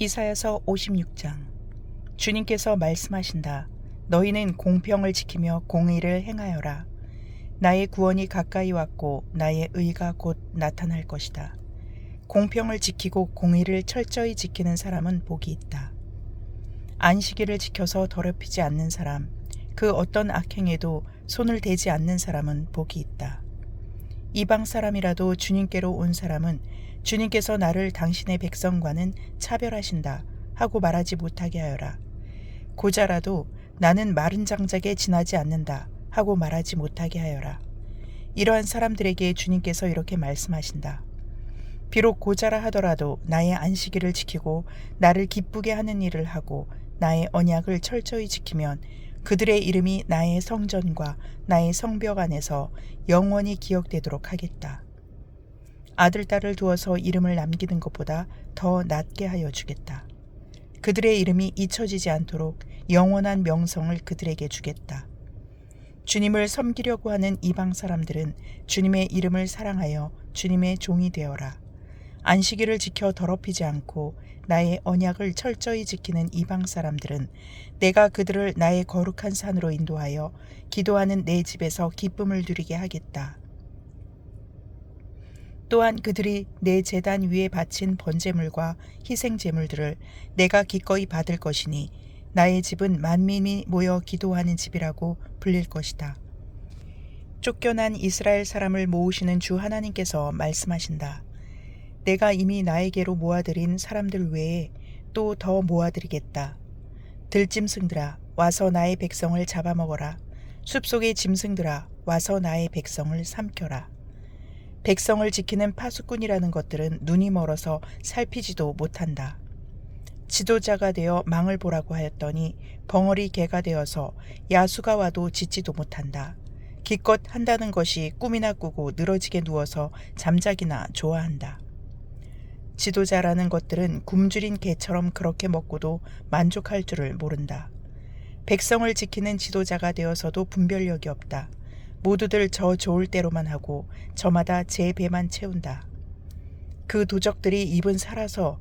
이사야서 56장. 주님께서 말씀하신다. 너희는 공평을 지키며 공의를 행하여라. 나의 구원이 가까이 왔고 나의 의가 곧 나타날 것이다. 공평을 지키고 공의를 철저히 지키는 사람은 복이 있다. 안식일을 지켜서 더럽히지 않는 사람, 그 어떤 악행에도 손을 대지 않는 사람은 복이 있다. 이방 사람이라도 주님께로 온 사람은 주님께서 나를 당신의 백성과는 차별하신다 하고 말하지 못하게 하여라. 고자라도 나는 마른 장작에 지나지 않는다 하고 말하지 못하게 하여라. 이러한 사람들에게 주님께서 이렇게 말씀하신다. 비록 고자라 하더라도 나의 안식일을 지키고 나를 기쁘게 하는 일을 하고 나의 언약을 철저히 지키면 그들의 이름이 나의 성전과 나의 성벽 안에서 영원히 기억되도록 하겠다. 아들, 딸을 두어서 이름을 남기는 것보다 더 낫게 하여 주겠다. 그들의 이름이 잊혀지지 않도록 영원한 명성을 그들에게 주겠다. 주님을 섬기려고 하는 이방 사람들은 주님의 이름을 사랑하여 주님의 종이 되어라. 안식일을 지켜 더럽히지 않고 나의 언약을 철저히 지키는 이방 사람들은 내가 그들을 나의 거룩한 산으로 인도하여 기도하는 내 집에서 기쁨을 누리게 하겠다. 또한 그들이 내 제단 위에 바친 번제물과 희생제물들을 내가 기꺼이 받을 것이니 나의 집은 만민이 모여 기도하는 집이라고 불릴 것이다. 쫓겨난 이스라엘 사람을 모으시는 주 하나님께서 말씀하신다. 내가 이미 나에게로 모아들인 사람들 외에 또 더 모아드리겠다. 들짐승들아 와서 나의 백성을 잡아먹어라. 숲속의 짐승들아 와서 나의 백성을 삼켜라. 백성을 지키는 파수꾼이라는 것들은 눈이 멀어서 살피지도 못한다. 지도자가 되어 망을 보라고 하였더니 벙어리 개가 되어서 야수가 와도 짖지도 못한다. 기껏 한다는 것이 꿈이나 꾸고 늘어지게 누워서 잠자기나 좋아한다. 지도자라는 것들은 굶주린 개처럼 그렇게 먹고도 만족할 줄을 모른다. 백성을 지키는 지도자가 되어서도 분별력이 없다. 모두들 저 좋을 대로만 하고 저마다 제 배만 채운다. 그 도적들이 입은 살아서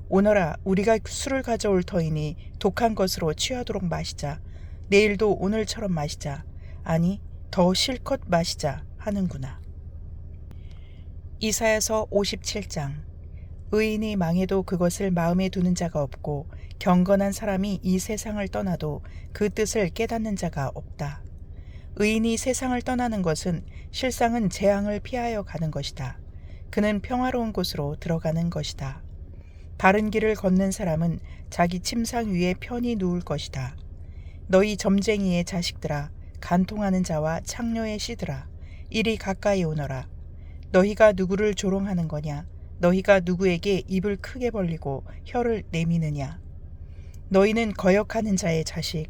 오너라 우리가 술을 가져올 터이니 독한 것으로 취하도록 마시자. 내일도 오늘처럼 마시자. 아니 더 실컷 마시자 하는구나. 이사야서 57장. 의인이 망해도 그것을 마음에 두는 자가 없고 경건한 사람이 이 세상을 떠나도 그 뜻을 깨닫는 자가 없다. 의인이 세상을 떠나는 것은 실상은 재앙을 피하여 가는 것이다. 그는 평화로운 곳으로 들어가는 것이다. 바른 길을 걷는 사람은 자기 침상 위에 편히 누울 것이다. 너희 점쟁이의 자식들아, 간통하는 자와 창녀의 씨들아, 이리 가까이 오너라. 너희가 누구를 조롱하는 거냐? 너희가 누구에게 입을 크게 벌리고 혀를 내미느냐? 너희는 거역하는 자의 자식,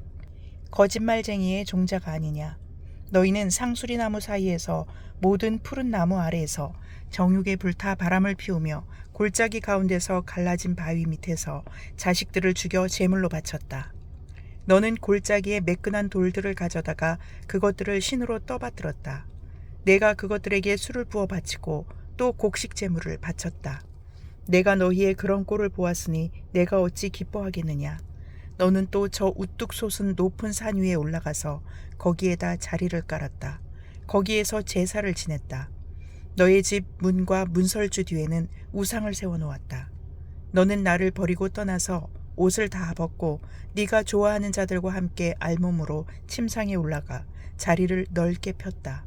거짓말쟁이의 종자가 아니냐? 너희는 상수리나무 사이에서 모든 푸른 나무 아래에서 정육에 불타 바람을 피우며 골짜기 가운데서 갈라진 바위 밑에서 자식들을 죽여 제물로 바쳤다. 너는 골짜기에 매끈한 돌들을 가져다가 그것들을 신으로 떠받들었다. 내가 그것들에게 술을 부어 바치고 또 곡식 제물을 바쳤다. 내가 너희의 그런 꼴을 보았으니 내가 어찌 기뻐하겠느냐. 너는 또 저 우뚝 솟은 높은 산 위에 올라가서 거기에다 자리를 깔았다. 거기에서 제사를 지냈다. 너의 집 문과 문설주 뒤에는 우상을 세워놓았다. 너는 나를 버리고 떠나서 옷을 다 벗고 네가 좋아하는 자들과 함께 알몸으로 침상에 올라가 자리를 넓게 폈다.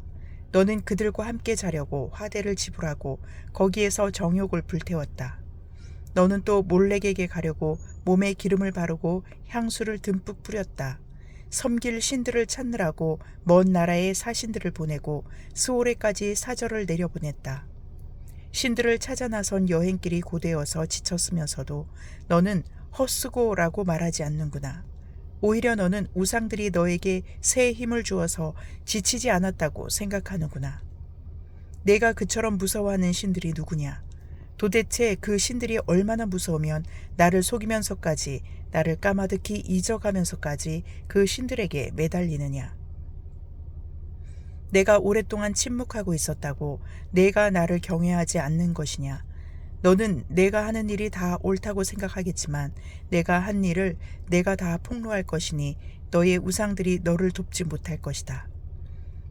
너는 그들과 함께 자려고 화대를 지불하고 거기에서 정욕을 불태웠다. 너는 또 몰렉에게 가려고 몸에 기름을 바르고 향수를 듬뿍 뿌렸다. 섬길 신들을 찾느라고 먼 나라의 사신들을 보내고 스오레까지 사절을 내려보냈다. 신들을 찾아 나선 여행길이 고되어서 지쳤으면서도 너는 헛수고라고 말하지 않는구나. 오히려 너는 우상들이 너에게 새 힘을 주어서 지치지 않았다고 생각하는구나. 내가 그처럼 무서워하는 신들이 누구냐? 도대체 그 신들이 얼마나 무서우면 나를 속이면서까지, 나를 까마득히 잊어가면서까지 그 신들에게 매달리느냐? 내가 오랫동안 침묵하고 있었다고 내가 나를 경외하지 않는 것이냐? 너는 내가 하는 일이 다 옳다고 생각하겠지만 내가 한 일을 내가 다 폭로할 것이니 너의 우상들이 너를 돕지 못할 것이다.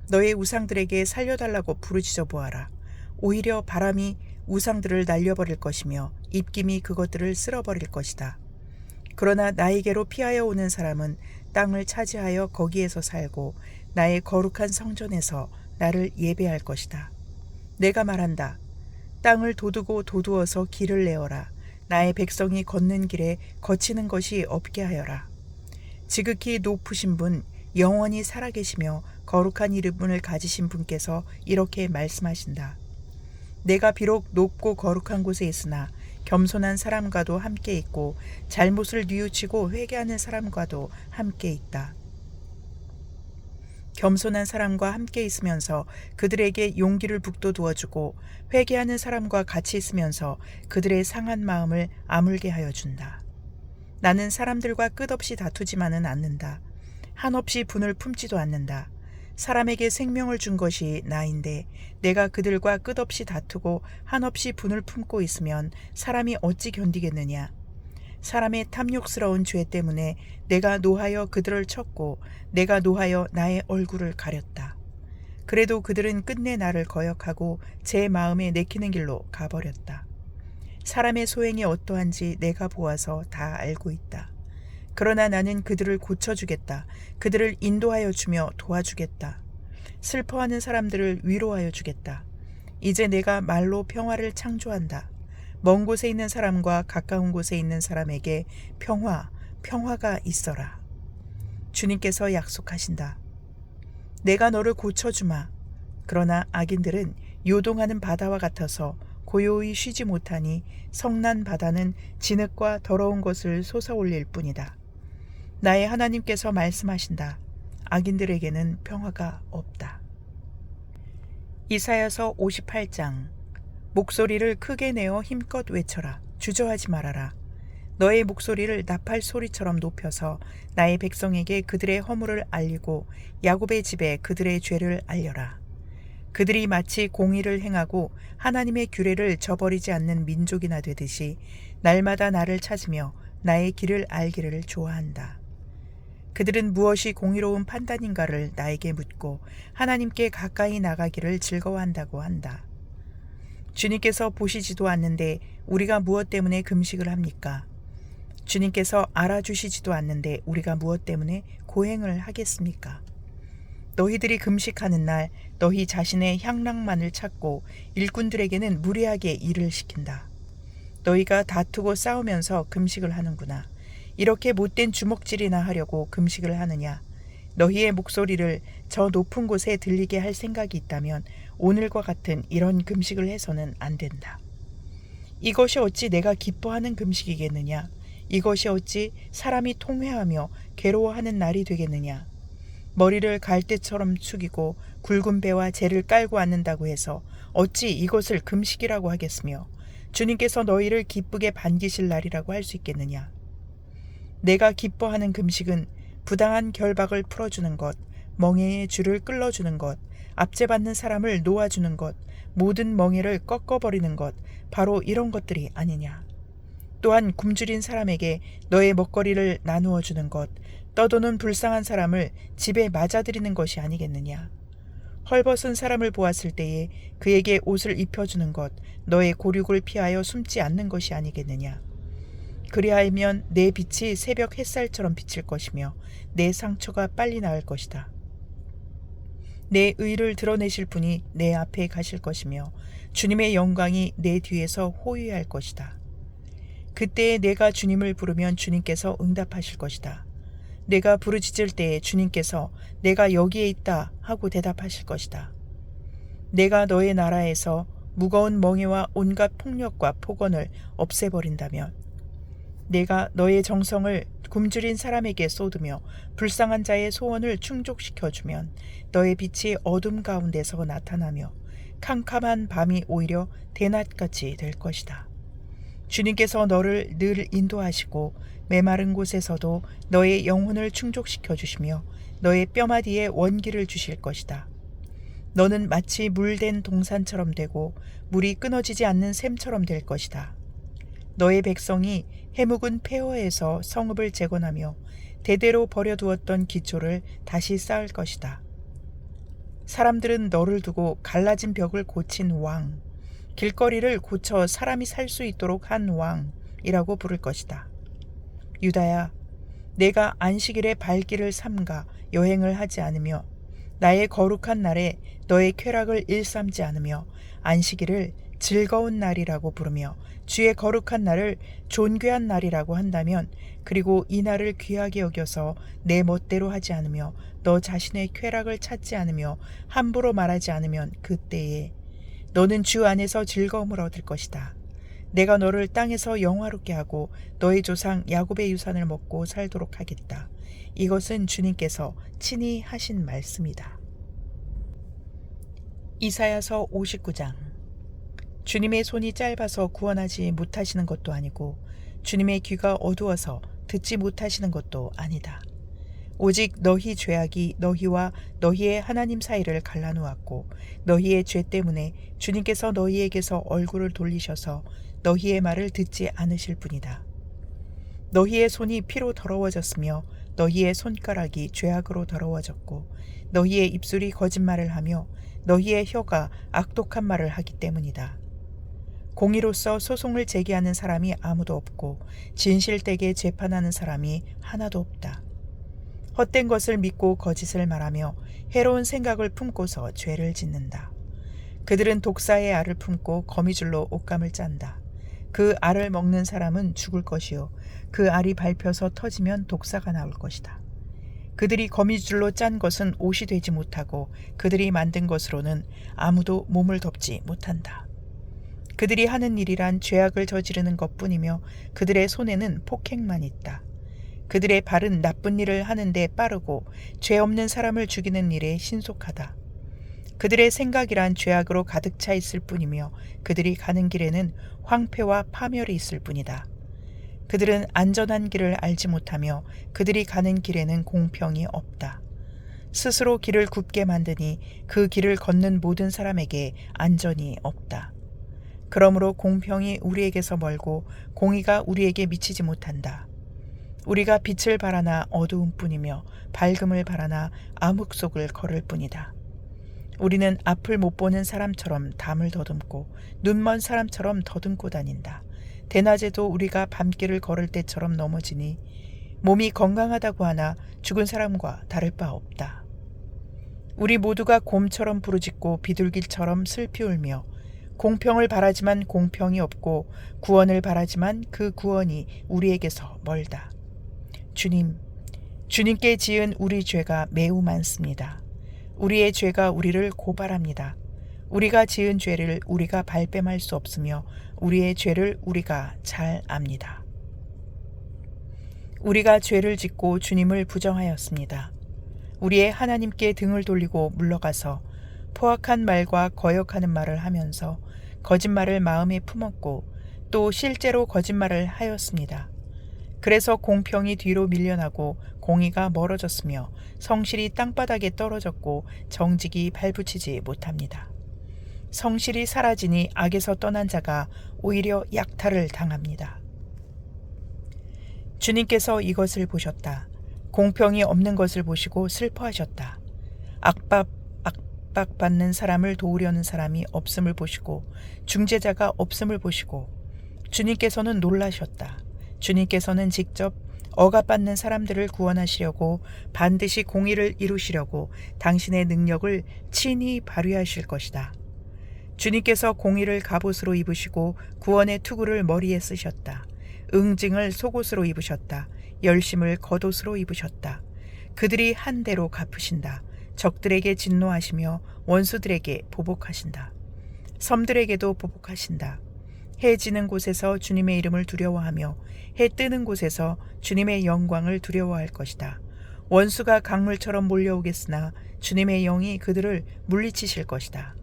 너의 우상들에게 살려달라고 부르짖어 보아라. 오히려 바람이 우상들을 날려버릴 것이며 입김이 그것들을 쓸어버릴 것이다. 그러나 나에게로 피하여 오는 사람은 땅을 차지하여 거기에서 살고 나의 거룩한 성전에서 나를 예배할 것이다. 내가 말한다. 땅을 도두고 도두어서 길을 내어라. 나의 백성이 걷는 길에 거치는 것이 없게 하여라. 지극히 높으신 분, 영원히 살아계시며 거룩한 이름을 가지신 분께서 이렇게 말씀하신다. 내가 비록 높고 거룩한 곳에 있으나 겸손한 사람과도 함께 있고 잘못을 뉘우치고 회개하는 사람과도 함께 있다. 겸손한 사람과 함께 있으면서 그들에게 용기를 북돋우어주고 회개하는 사람과 같이 있으면서 그들의 상한 마음을 아물게 하여 준다. 나는 사람들과 끝없이 다투지만은 않는다. 한없이 분을 품지도 않는다. 사람에게 생명을 준 것이 나인데 내가 그들과 끝없이 다투고 한없이 분을 품고 있으면 사람이 어찌 견디겠느냐. 사람의 탐욕스러운 죄 때문에 내가 노하여 그들을 쳤고 내가 노하여 나의 얼굴을 가렸다. 그래도 그들은 끝내 나를 거역하고 제 마음에 내키는 길로 가버렸다. 사람의 소행이 어떠한지 내가 보아서 다 알고 있다. 그러나 나는 그들을 고쳐주겠다. 그들을 인도하여 주며 도와주겠다. 슬퍼하는 사람들을 위로하여 주겠다. 이제 내가 말로 평화를 창조한다. 먼 곳에 있는 사람과 가까운 곳에 있는 사람에게 평화가 있어라. 주님께서 약속하신다. 내가 너를 고쳐주마. 그러나 악인들은 요동하는 바다와 같아서 고요히 쉬지 못하니 성난 바다는 진흙과 더러운 것을 솟아올릴 뿐이다. 나의 하나님께서 말씀하신다. 악인들에게는 평화가 없다. 이사야서 58장. 목소리를 크게 내어 힘껏 외쳐라. 주저하지 말아라. 너의 목소리를 나팔 소리처럼 높여서 나의 백성에게 그들의 허물을 알리고 야곱의 집에 그들의 죄를 알려라. 그들이 마치 공의를 행하고 하나님의 규례를 저버리지 않는 민족이나 되듯이 날마다 나를 찾으며 나의 길을 알기를 좋아한다. 그들은 무엇이 공의로운 판단인가를 나에게 묻고 하나님께 가까이 나가기를 즐거워한다고 한다. 주님께서 보시지도 않는데 우리가 무엇 때문에 금식을 합니까? 주님께서 알아주시지도 않는데 우리가 무엇 때문에 고행을 하겠습니까? 너희들이 금식하는 날 너희 자신의 향락만을 찾고 일꾼들에게는 무리하게 일을 시킨다. 너희가 다투고 싸우면서 금식을 하는구나. 이렇게 못된 주먹질이나 하려고 금식을 하느냐? 너희의 목소리를 저 높은 곳에 들리게 할 생각이 있다면 오늘과 같은 이런 금식을 해서는 안 된다. 이것이 어찌 내가 기뻐하는 금식이겠느냐? 이것이 어찌 사람이 통회하며 괴로워하는 날이 되겠느냐? 머리를 갈대처럼 숙이고 굵은 배와 재를 깔고 앉는다고 해서 어찌 이것을 금식이라고 하겠으며 주님께서 너희를 기쁘게 반기실 날이라고 할 수 있겠느냐? 내가 기뻐하는 금식은 부당한 결박을 풀어주는 것, 멍에의 줄을 끌어주는 것, 압제받는 사람을 놓아주는 것, 모든 멍에를 꺾어버리는 것, 바로 이런 것들이 아니냐. 또한 굶주린 사람에게 너의 먹거리를 나누어 주는 것, 떠도는 불쌍한 사람을 집에 맞아들이는 것이 아니겠느냐. 헐벗은 사람을 보았을 때에 그에게 옷을 입혀주는 것, 너의 고륙을 피하여 숨지 않는 것이 아니겠느냐. 그리하면 내 빛이 새벽 햇살처럼 비칠 것이며 내 상처가 빨리 나을 것이다. 내 의를 드러내실 분이 내 앞에 가실 것이며 주님의 영광이 내 뒤에서 호위할 것이다. 그때에 내가 주님을 부르면 주님께서 응답하실 것이다. 내가 부르짖을 때에 주님께서 내가 여기에 있다 하고 대답하실 것이다. 내가 너의 나라에서 무거운 멍에와 온갖 폭력과 폭언을 없애버린다면 내가 너의 정성을 굶주린 사람에게 쏟으며 불쌍한 자의 소원을 충족시켜주면 너의 빛이 어둠 가운데서 나타나며 캄캄한 밤이 오히려 대낮같이 될 것이다. 주님께서 너를 늘 인도하시고 메마른 곳에서도 너의 영혼을 충족시켜 주시며 너의 뼈마디에 원기를 주실 것이다. 너는 마치 물된 동산처럼 되고 물이 끊어지지 않는 샘처럼 될 것이다. 너의 백성이 해묵은 폐허에서 성읍을 재건하며 대대로 버려두었던 기초를 다시 쌓을 것이다. 사람들은 너를 두고 갈라진 벽을 고친 왕, 길거리를 고쳐 사람이 살 수 있도록 한 왕이라고 부를 것이다. 유다야, 내가 안식일에 발길을 삼가 여행을 하지 않으며 나의 거룩한 날에 너의 쾌락을 일삼지 않으며 안식일을 즐거운 날이라고 부르며 주의 거룩한 날을 존귀한 날이라고 한다면, 그리고 이 날을 귀하게 여겨서 내 멋대로 하지 않으며 너 자신의 쾌락을 찾지 않으며 함부로 말하지 않으면 그때에 너는 주 안에서 즐거움을 얻을 것이다. 내가 너를 땅에서 영화롭게 하고 너의 조상 야곱의 유산을 먹고 살도록 하겠다. 이것은 주님께서 친히 하신 말씀이다. 이사야서 59장. 주님의 손이 짧아서 구원하지 못하시는 것도 아니고 주님의 귀가 어두워서 듣지 못하시는 것도 아니다. 오직 너희 죄악이 너희와 너희의 하나님 사이를 갈라놓았고 너희의 죄 때문에 주님께서 너희에게서 얼굴을 돌리셔서 너희의 말을 듣지 않으실 뿐이다. 너희의 손이 피로 더러워졌으며 너희의 손가락이 죄악으로 더러워졌고 너희의 입술이 거짓말을 하며 너희의 혀가 악독한 말을 하기 때문이다. 공의로서 소송을 제기하는 사람이 아무도 없고 진실되게 재판하는 사람이 하나도 없다. 헛된 것을 믿고 거짓을 말하며 해로운 생각을 품고서 죄를 짓는다. 그들은 독사의 알을 품고 거미줄로 옷감을 짠다. 그 알을 먹는 사람은 죽을 것이요 그 알이 밟혀서 터지면 독사가 나올 것이다. 그들이 거미줄로 짠 것은 옷이 되지 못하고 그들이 만든 것으로는 아무도 몸을 덮지 못한다. 그들이 하는 일이란 죄악을 저지르는 것뿐이며 그들의 손에는 폭행만 있다. 그들의 발은 나쁜 일을 하는데 빠르고 죄 없는 사람을 죽이는 일에 신속하다. 그들의 생각이란 죄악으로 가득 차 있을 뿐이며 그들이 가는 길에는 황폐와 파멸이 있을 뿐이다. 그들은 안전한 길을 알지 못하며 그들이 가는 길에는 공평이 없다. 스스로 길을 굽게 만드니 그 길을 걷는 모든 사람에게 안전이 없다. 그러므로 공평이 우리에게서 멀고 공의가 우리에게 미치지 못한다. 우리가 빛을 바라나 어두운 뿐이며 밝음을 바라나 암흑 속을 걸을 뿐이다. 우리는 앞을 못 보는 사람처럼 담을 더듬고 눈먼 사람처럼 더듬고 다닌다. 대낮에도 우리가 밤길을 걸을 때처럼 넘어지니 몸이 건강하다고 하나 죽은 사람과 다를 바 없다. 우리 모두가 곰처럼 부르짖고 비둘기처럼 슬피 울며 공평을 바라지만 공평이 없고 구원을 바라지만 그 구원이 우리에게서 멀다. 주님께 지은 우리 죄가 매우 많습니다. 우리의 죄가 우리를 고발합니다. 우리가 지은 죄를 우리가 발뺌할 수 없으며 우리의 죄를 우리가 잘 압니다. 우리가 죄를 짓고 주님을 부정하였습니다. 우리의 하나님께 등을 돌리고 물러가서 포악한 말과 거역하는 말을 하면서 거짓말을 마음에 품었고 또 실제로 거짓말을 하였습니다. 그래서 공평이 뒤로 밀려나고 공의가 멀어졌으며 성실이 땅바닥에 떨어졌고 정직이 발붙이지 못합니다. 성실이 사라지니 악에서 떠난 자가 오히려 약탈을 당합니다. 주님께서 이것을 보셨다. 공평이 없는 것을 보시고 슬퍼하셨다. 압박받는 사람을 도우려는 사람이 없음을 보시고 중재자가 없음을 보시고 주님께서는 놀라셨다. 주님께서는 직접 억압받는 사람들을 구원하시려고 반드시 공의를 이루시려고 당신의 능력을 친히 발휘하실 것이다. 주님께서 공의를 갑옷으로 입으시고 구원의 투구를 머리에 쓰셨다. 응징을 속옷으로 입으셨다. 열심을 겉옷으로 입으셨다. 그들이 한 대로 갚으신다. 적들에게 진노하시며 원수들에게 보복하신다. 섬들에게도 보복하신다. 해 지는 곳에서 주님의 이름을 두려워하며 해 뜨는 곳에서 주님의 영광을 두려워할 것이다. 원수가 강물처럼 몰려오겠으나 주님의 영이 그들을 물리치실 것이다.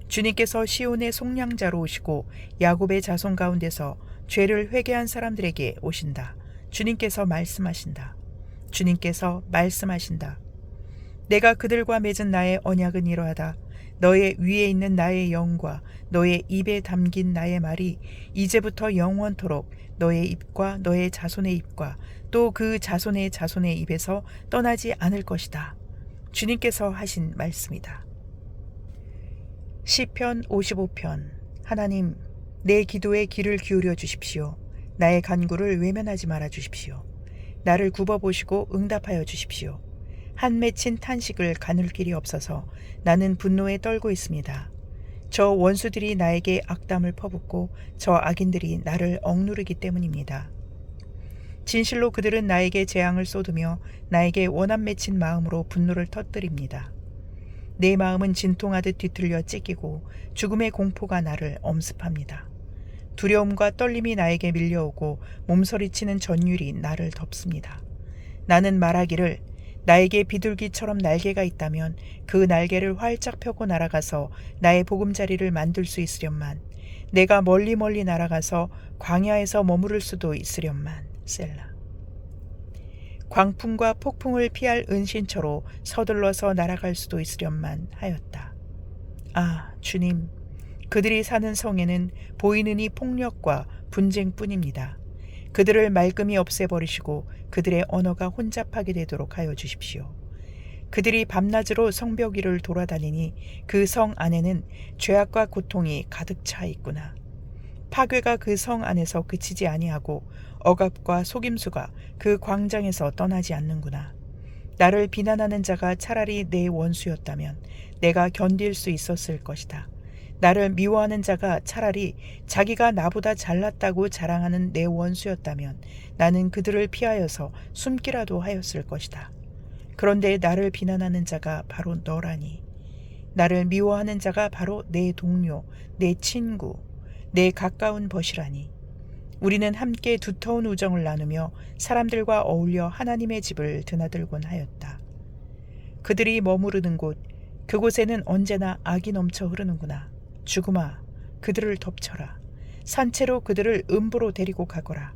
주님께서 시온의 속량자로 오시고 야곱의 자손 가운데서 죄를 회개한 사람들에게 오신다. 주님께서 말씀하신다. 주님께서 말씀하신다. 내가 그들과 맺은 나의 언약은 이러하다. 너의 위에 있는 나의 영과 너의 입에 담긴 나의 말이 이제부터 영원토록 너의 입과 너의 자손의 입과 또 그 자손의 자손의 입에서 떠나지 않을 것이다. 주님께서 하신 말씀이다. 시편 55편. 하나님, 내 기도에 귀를 기울여 주십시오. 나의 간구를 외면하지 말아 주십시오. 나를 굽어보시고 응답하여 주십시오. 한 맺힌 탄식을 가눌 길이 없어서 나는 분노에 떨고 있습니다. 저 원수들이 나에게 악담을 퍼붓고 저 악인들이 나를 억누르기 때문입니다. 진실로 그들은 나에게 재앙을 쏟으며 나에게 원한 맺힌 마음으로 분노를 터뜨립니다. 내 마음은 진통하듯 뒤틀려 찢기고 죽음의 공포가 나를 엄습합니다. 두려움과 떨림이 나에게 밀려오고 몸서리치는 전율이 나를 덮습니다. 나는 말하기를 나에게 비둘기처럼 날개가 있다면 그 날개를 활짝 펴고 날아가서 나의 보금자리를 만들 수 있으련만, 내가 멀리 날아가서 광야에서 머무를 수도 있으련만. 셀라. 광풍과 폭풍을 피할 은신처로 서둘러서 날아갈 수도 있으련만 하였다. 아, 주님, 그들이 사는 성에는 보이는 이 폭력과 분쟁뿐입니다. 그들을 말끔히 없애버리시고 그들의 언어가 혼잡하게 되도록 하여 주십시오. 그들이 밤낮으로 성벽 위를 돌아다니니 그 성 안에는 죄악과 고통이 가득 차 있구나. 파괴가 그 성 안에서 그치지 아니하고 억압과 속임수가 그 광장에서 떠나지 않는구나. 나를 비난하는 자가 차라리 내 원수였다면 내가 견딜 수 있었을 것이다. 나를 미워하는 자가 차라리 자기가 나보다 잘났다고 자랑하는 내 원수였다면 나는 그들을 피하여서 숨기라도 하였을 것이다. 그런데 나를 비난하는 자가 바로 너라니. 나를 미워하는 자가 바로 내 동료, 내 친구, 내 가까운 벗이라니. 우리는 함께 두터운 우정을 나누며 사람들과 어울려 하나님의 집을 드나들곤 하였다. 그들이 머무르는 곳, 그곳에는 언제나 악이 넘쳐 흐르는구나. 죽음아, 그들을 덮쳐라. 산채로 그들을 음부로 데리고 가거라.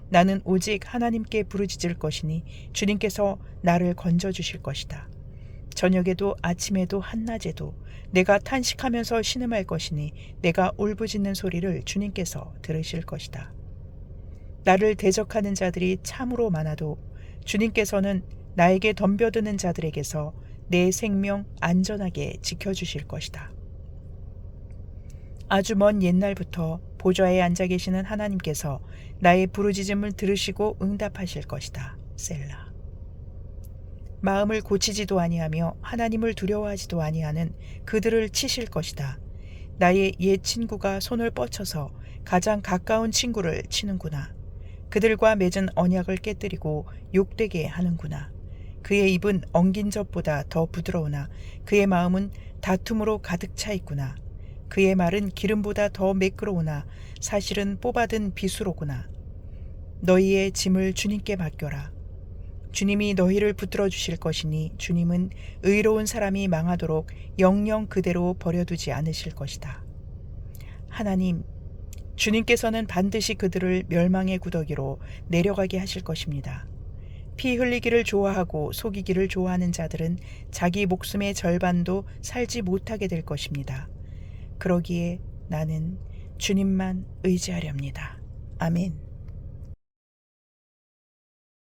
나는 오직 하나님께 부르짖을 것이니 주님께서 나를 건져주실 것이다. 저녁에도 아침에도 한낮에도 내가 탄식하면서 신음할 것이니 내가 울부짖는 소리를 주님께서 들으실 것이다. 나를 대적하는 자들이 참으로 많아도 주님께서는 나에게 덤벼드는 자들에게서 내 생명 안전하게 지켜주실 것이다. 아주 먼 옛날부터 보좌에 앉아 계시는 하나님께서 나의 부르짖음을 들으시고 응답하실 것이다. 셀라. 마음을 고치지도 아니하며 하나님을 두려워하지도 아니하는 그들을 치실 것이다. 나의 옛 친구가 손을 뻗쳐서 가장 가까운 친구를 치는구나. 그들과 맺은 언약을 깨뜨리고 욕되게 하는구나. 그의 입은 엉긴 젖보다 더 부드러우나 그의 마음은 다툼으로 가득 차 있구나. 그의 말은 기름보다 더 매끄러우나 사실은 뽑아든 비수로구나. 너희의 짐을 주님께 맡겨라. 주님이 너희를 붙들어 주실 것이니 주님은 의로운 사람이 망하도록 영영 그대로 버려두지 않으실 것이다. 하나님, 주님께서는 반드시 그들을 멸망의 구더기로 내려가게 하실 것입니다. 피 흘리기를 좋아하고 속이기를 좋아하는 자들은 자기 목숨의 절반도 살지 못하게 될 것입니다. 그러기에 나는 주님만 의지하렵니다. 아멘.